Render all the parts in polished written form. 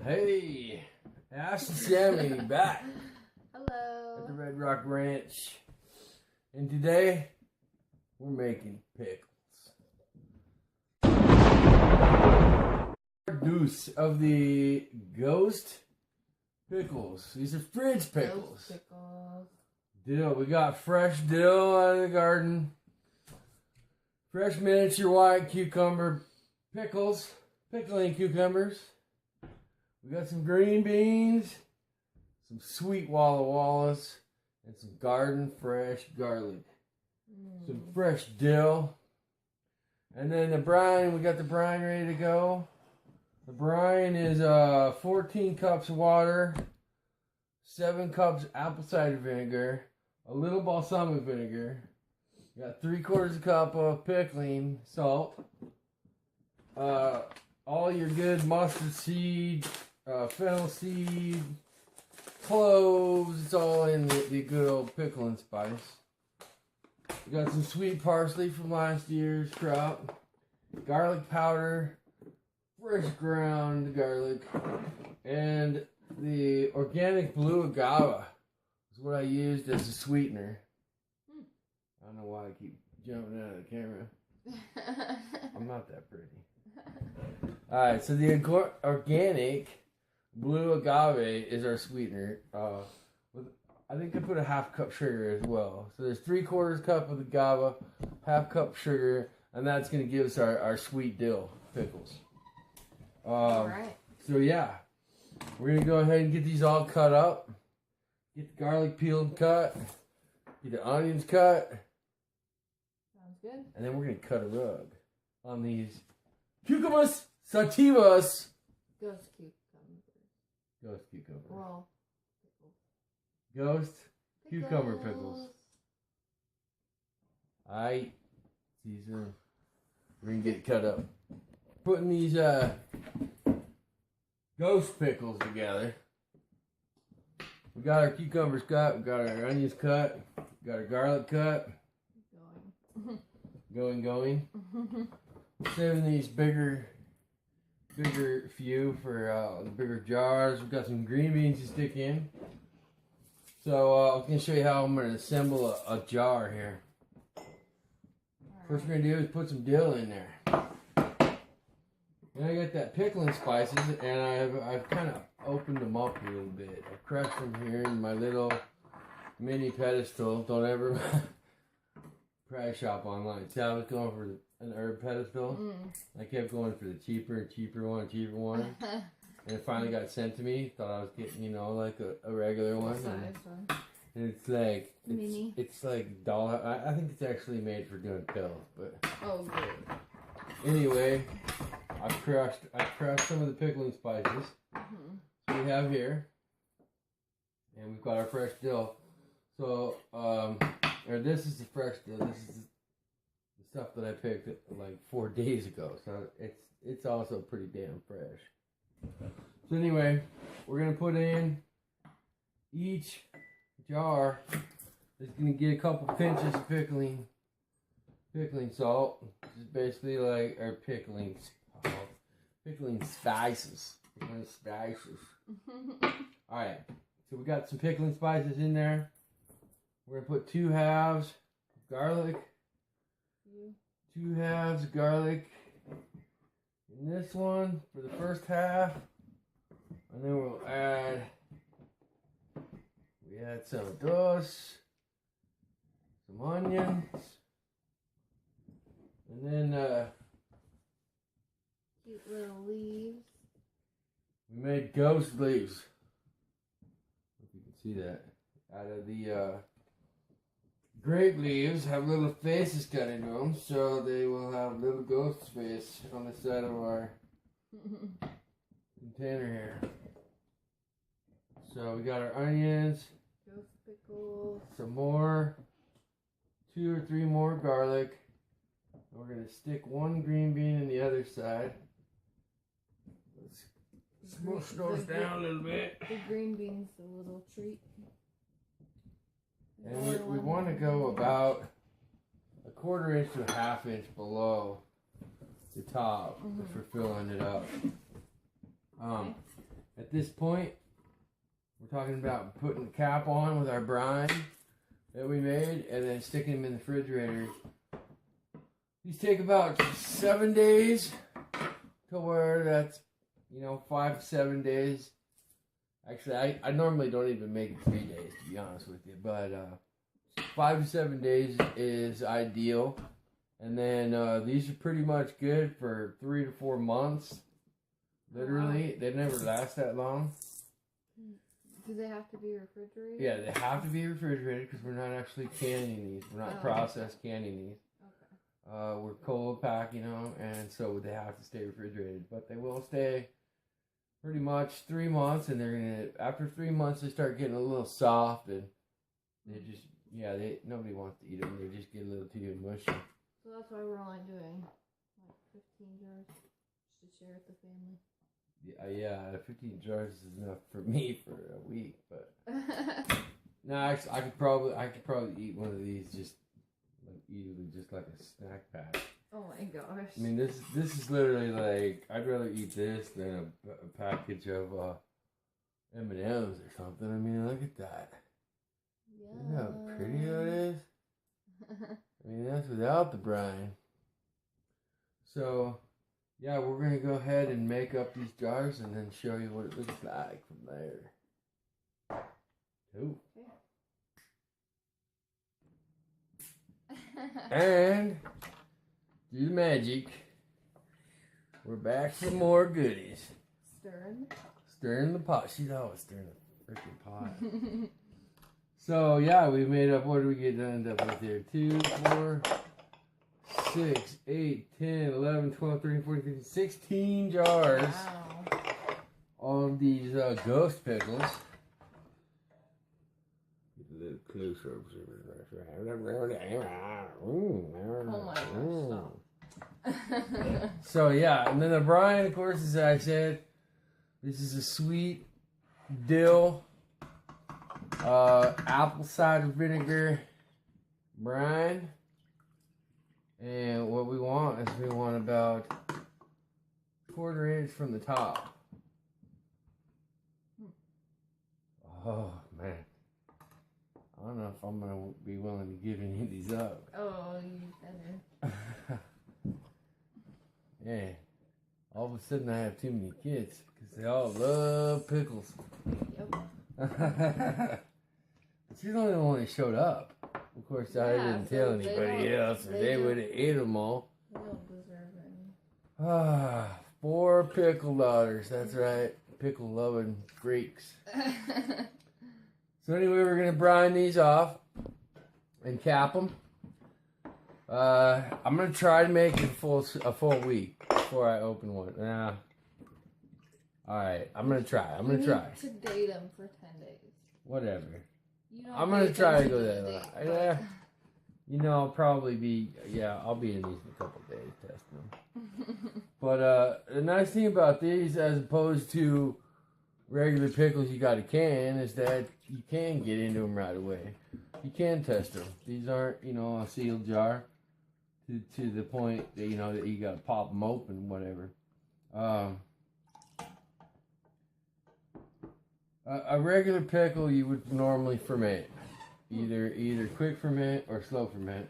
Hey, Ash and Sami back Hello. at the Red Rock Ranch, and today we're making pickles. Goose of the Ghost Pickles. These are fridge pickles. Ghost pickles. Dill. We got fresh dill out of the garden. Fresh miniature white cucumber pickles. Pickling cucumbers. We got some green beans, some sweet Walla Wallas, and some garden fresh garlic. Some fresh dill. And then the brine, we got the brine ready to go. The brine is 14 cups of water, 7 cups apple cider vinegar, a little balsamic vinegar. We got 3/4 cup of pickling salt. All your good mustard seed, fennel seed, cloves, it's all in the good old pickling spice. We got some sweet parsley from last year's crop, garlic powder, fresh ground garlic, and the organic blue agave is what I used as a sweetener. I don't know why I keep jumping out of the camera. I'm not that pretty. Alright, so the organic blue agave is our sweetener. I think I put a 1/2 cup sugar as well. So there's 3/4 cup of agave, 1/2 cup sugar, and that's going to give us our sweet dill pickles. Alright. So yeah, we're going to go ahead and get these all cut up. Get the garlic peeled and cut. Get the onions cut. Sounds good. And then we're going to cut a rug on these cucumbers sativas. Ghost cucumbers. Ghost cucumber. Well, pickles. Ghost cucumber pickles. Alright. These are, we're going to get cut up. Putting these ghost pickles together. We got our cucumbers cut. We got our onions cut. We got our garlic cut. Going. Saving these bigger few for the bigger jars. We've got some green beans to stick in. So I was going to show you how I'm going to assemble a jar here. First we're going to do is put some dill in there. Then I got that pickling spices, and I've kind of opened them up a little bit. I've crushed them here in my little mini pedestal. Don't ever price shop online. See, I was going for an herb pedestal. I kept going for the cheaper one. And it finally got sent to me. Thought I was getting, like a regular one. And it's like, mini. It's like dollar. I think it's actually made for doing pills, but. Oh, good. Anyway, I crushed some of the pickling spices. So we have here. And we've got our fresh dill. So, this is the fresh dill. This is the stuff that I picked like 4 days ago. So it's also pretty damn fresh. So anyway, we're going to put in each jar is going to get a couple pinches of pickling salt. This is basically like our pickling spices. Alright, so we got some pickling spices in there. We're going to put 2 halves of garlic. 2 halves of garlic in this one for the first half. And then we'll add some of those, some onions, and then cute little leaves. We made ghost leaves. If you can see that. Out of the grape leaves have little faces cut into them, so they will have little ghost face on the side of our container here. So we got our onions, Ghost pickles. some more, 2 or 3 more garlic. And we're going to stick 1 green bean in the other side. Let's smush those down a little bit. The green beans, a little treat. And we want to go about a 1/4 inch to a 1/2 inch below the top if we're filling it up. At this point, we're talking about putting the cap on with our brine that we made and then sticking them in the refrigerator. These take about 7 days to where that's, 5 to 7 days. Actually, I normally don't even make it 3 days, to be honest with you. But 5 to 7 days is ideal. And then these are pretty much good for 3 to 4 months. Literally, they never last that long. Do they have to be refrigerated? Yeah, they have to be refrigerated because we're not actually canning these. We're not process canning these. Okay. We're cold packing them, and so they have to stay refrigerated. But they will stay pretty much 3 months, and after 3 months they start getting a little soft, and they just nobody wants to eat them. They just get a little too mushy. So that's why we're only doing like 15 jars to share with the family. Yeah, 15 jars is enough for me for a week, but no, actually, I could probably eat one of these just like a snack pack. Oh my gosh! I mean, this is literally like I'd rather eat this than a package of M&Ms or something. I mean, look at that. Yeah. Isn't that how pretty that is? I mean, that's without the brine. So. Yeah, we're going to go ahead and make up these jars and then show you what it looks like from there. Ooh. And do the magic. We're back for more goodies. Stirring the pot. She's always stirring the freaking pot. So, yeah, we made up, what do we end up with here? 2, 4... 6, 8, 10, 11, 12, 13, 14, 15, 16 jars of these ghost pickles. Get a little closer. Oh my gosh. So yeah, and then the brine, of course, as I said, this is a sweet dill, apple cider vinegar brine. And what we want is we want about 1/4 inch from the top. Oh man, I don't know if I'm gonna be willing to give any of these up. Oh, you better. Yeah, all of a sudden I have too many kids because they all love pickles. Yep. But she's the only one that showed up. Of course, I didn't tell anybody else, or they would have ate them all. They don't deserve any. 4 pickle daughters. That's right. Pickle loving freaks. So anyway, we're going to brine these off and cap them. I'm going to try to make it a full week before I open one. Alright, I'm going to try. I'm going to try. To date them for 10 days. Whatever. I'm going to try to go that way. I'll probably be, I'll be in these in a couple days testing them. But the nice thing about these, as opposed to regular pickles you got to can, is that you can get into them right away. You can test them. These aren't, a sealed jar to the point that, that you got to pop them open, whatever. A regular pickle you would normally ferment, either quick ferment or slow ferment,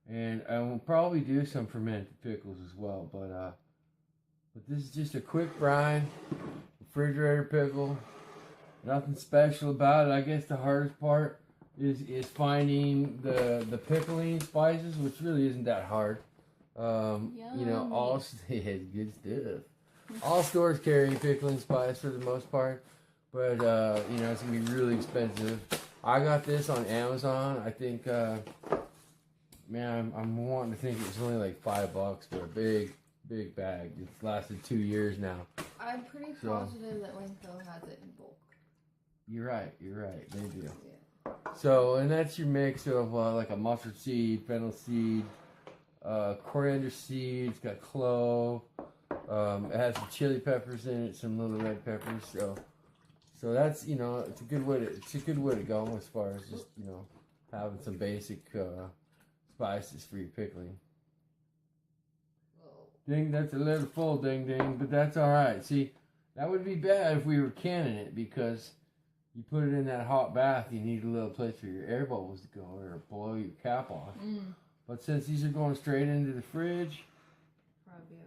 and I will probably do some fermented pickles as well. But this is just a quick brine, refrigerator pickle. Nothing special about it. I guess the hardest part is finding the pickling spices, which really isn't that hard. All it's good stuff. All stores carry pickling spice for the most part. But, it's going to be really expensive. I got this on Amazon. I think, I'm wanting to think it's only like $5 for a big bag. It's lasted 2 years now. I'm pretty positive that Winco has it in bulk. You're right. They do. Yeah. So, and that's your mix of like a mustard seed, fennel seed, coriander seed. It's got clove. It has some chili peppers in it, some little red peppers. So that's, it's a good way to go as far as just, having some basic spices for your pickling. Ding, that's a little full, ding, but that's all right. See, That would be bad if we were canning it, because you put it in that hot bath, you need a little place for your air bubbles to go or blow your cap off. But since these are going straight into the fridge,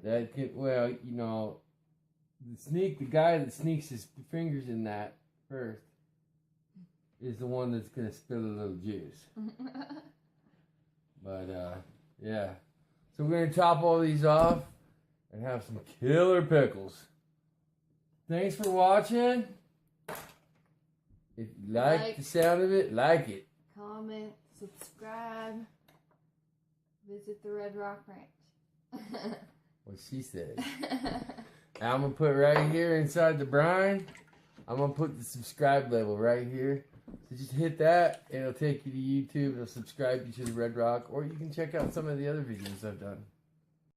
that can, well, you know, the guy that sneaks his fingers in that first is the one that's gonna spill a little juice. But yeah, so we're gonna top all these off and have some killer pickles. Thanks for watching. If you like the sound of it, like it. Comment, subscribe, visit the Red Rock Ranch. What she said. I'm going to put right here inside the brine, I'm going to put the subscribe level right here. So just hit that, and it'll take you to YouTube. It'll subscribe you to the Red Rock, or you can check out some of the other videos I've done.